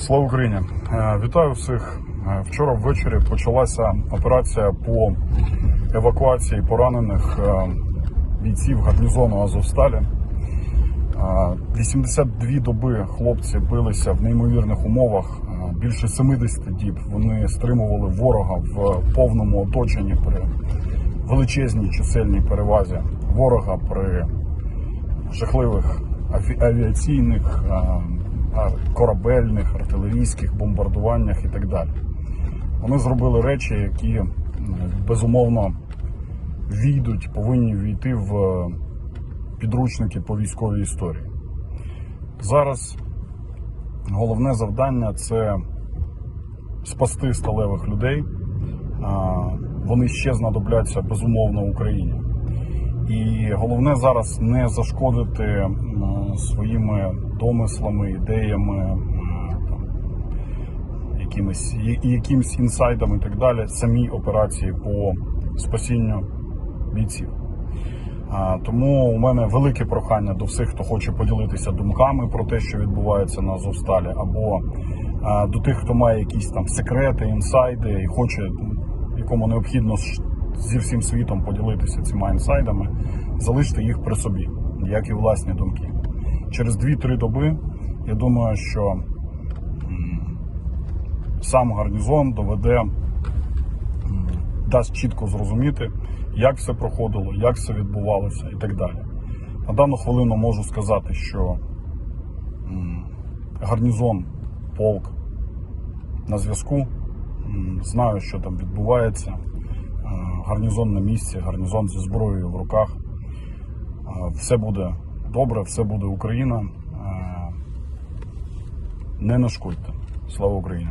Слава Україні! Вітаю всіх! Вчора ввечері почалася операція по евакуації поранених бійців гарнізону Азовсталі. 82 доби хлопці билися в неймовірних умовах. Більше 70 діб вони стримували ворога в повному оточенні при величезній чисельній перевазі ворога, при жахливих авіаційних, корабельних, артилерійських бомбардуваннях і так далі. Вони зробили речі, які, безумовно, повинні війти в підручники по військовій історії. Зараз головне завдання – це спасти сталевих людей. Вони ще знадобляться, безумовно, Україні. І головне зараз не зашкодити своїми домислами, ідеями, якимись інсайдами і так далі самій операції по спасінню бійців. Тому у мене велике прохання до всіх, хто хоче поділитися думками про те, що відбувається на Азовсталі, або до тих, хто має якісь там секрети, інсайди і хоче, якому необхідно зі всім світом поділитися цими інсайдами, залиште їх при собі, як і власні думки. Через 2-3 доби, я думаю, що сам гарнізон дасть чітко зрозуміти, як все проходило, як все відбувалося і так далі. На дану хвилину можу сказати, що гарнізон, полк на зв'язку, знаю, що там відбувається, гарнізон на місці, гарнізон зі зброєю в руках. Все буде добре, все буде Україна. Не нашкодьте. Слава Україні!